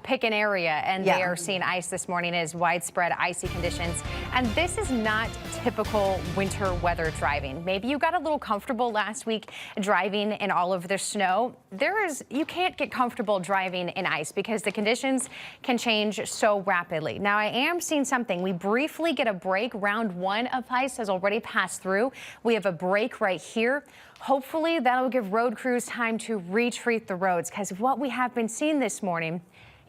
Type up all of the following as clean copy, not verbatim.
pick an area, and they are seeing ice this morning as widespread icy conditions. And this is not typical winter weather driving. Maybe you got a little comfortable last week driving in all of the snow. You can't get comfortable driving in ice because the conditions can change so rapidly. Now, I am seeing something. We briefly get a break. Round one of ice has already passed through. We have a break right here. Hopefully that'll give road crews time to retreat the roads, because what we have been seeing this morning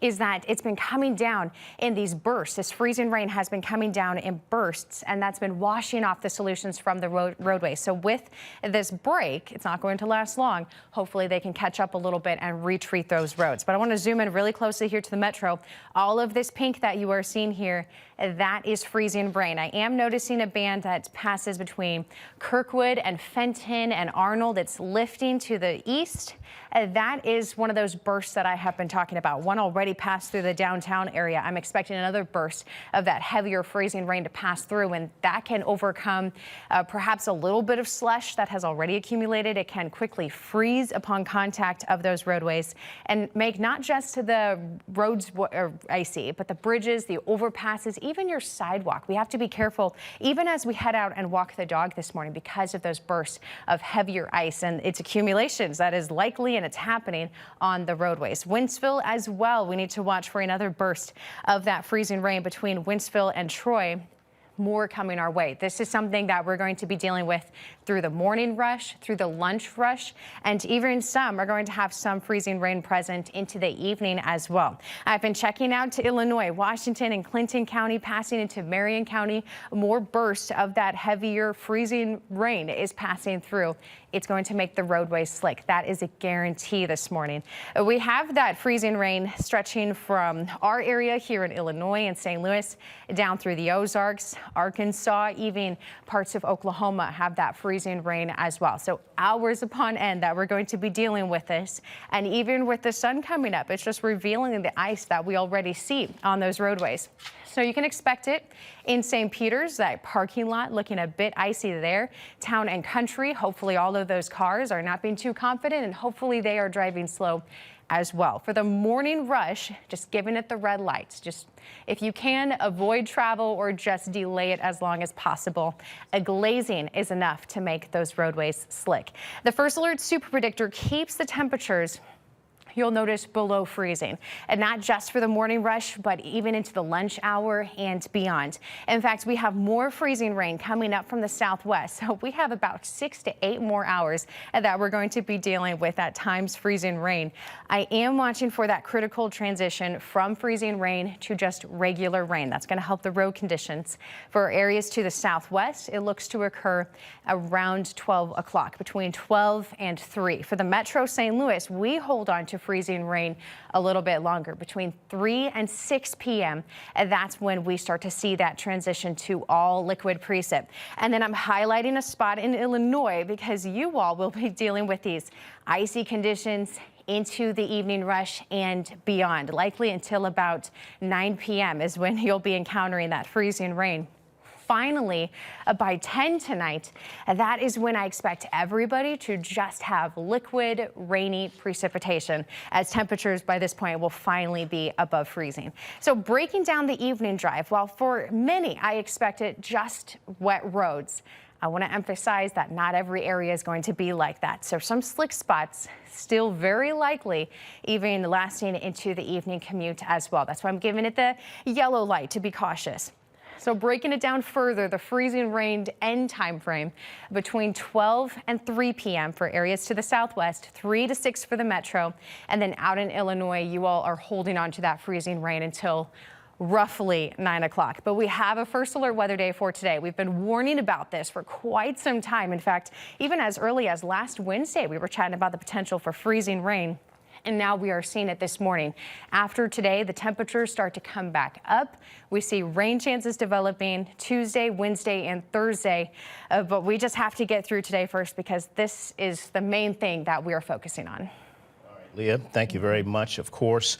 is that it's been coming down in these bursts. This freezing rain has been coming down in bursts, and that's been washing off the solutions from the roadway. So with this break, it's not going to last long. Hopefully they can catch up a little bit and retreat those roads. But I want to zoom in really closely here to the metro. All of this pink that you are seeing here, that is freezing rain. I am noticing a band that passes between Kirkwood and Fenton and Arnold. It's lifting to the east. That is one of those bursts that I have been talking about. One already passed through the downtown area. I'm expecting another burst of that heavier freezing rain to pass through, and that can overcome perhaps a little bit of slush that has already accumulated. It can quickly freeze upon contact of those roadways and make not just the roads icy, but the bridges, the overpasses, even your sidewalk. We have to be careful even as we head out and walk the dog this morning because of those bursts of heavier ice and its accumulations. That is likely, and it's happening on the roadways. Wentzville as well. We need to watch for another burst of that freezing rain between Wentzville and Troy. More coming our way. This is something that we're going to be dealing with through the morning rush, through the lunch rush, and even some are going to have some freezing rain present into the evening as well. I've been checking out to Illinois, Washington and Clinton County, passing into Marion County. More bursts of that heavier freezing rain is passing through. It's going to make the roadways slick. That is a guarantee this morning. We have that freezing rain stretching from our area here in Illinois and St. Louis down through the Ozarks, Arkansas, even parts of Oklahoma have that freezing rain as well. So hours upon end that we're going to be dealing with this. And even with the sun coming up, it's just revealing the ice that we already see on those roadways. So you can expect it in St. Peter's, that parking lot looking a bit icy there. Town and Country, hopefully all of those cars are not being too confident, and hopefully they are driving slow as well. For the morning rush, just giving it the red lights. Just if you can, avoid travel or just delay it as long as possible. A glazing is enough to make those roadways slick. The First Alert Super Predictor keeps the temperatures, you'll notice, below freezing, and not just for the morning rush, but even into the lunch hour and beyond. In fact, we have more freezing rain coming up from the southwest, so we have about 6 to 8 more hours that we're going to be dealing with at times freezing rain. I am watching for that critical transition from freezing rain to just regular rain. That's going to help the road conditions. For areas to the southwest, it looks to occur around 12 o'clock, between 12 and 3. For the metro St. Louis, we hold on to freezing rain a little bit longer, between 3 and 6 p.m. And that's when we start to see that transition to all liquid precip. And then I'm highlighting a spot in Illinois because you all will be dealing with these icy conditions into the evening rush and beyond. Likely until about 9 p.m. is when you'll be encountering that freezing rain. Finally, by 10 tonight, that is when I expect everybody to just have liquid, rainy precipitation, as temperatures by this point will finally be above freezing. So breaking down the evening drive, while for many I expect it just wet roads, I want to emphasize that not every area is going to be like that. So some slick spots still very likely, even lasting into the evening commute as well. That's why I'm giving it the yellow light to be cautious. So breaking it down further, the freezing rain end time frame between 12 and 3 p.m. for areas to the southwest, 3 to 6 for the metro, and then out in Illinois, you all are holding on to that freezing rain until roughly 9 o'clock. But we have a First Alert weather day for today. We've been warning about this for quite some time. In fact, even as early as last Wednesday, we were chatting about the potential for freezing rain. And now we are seeing it this morning. After today, the temperatures start to come back up. We see rain chances developing Tuesday, Wednesday, and Thursday. But we just have to get through today first because this is the main thing that we are focusing on. All right, Leah, thank you very much. Of course.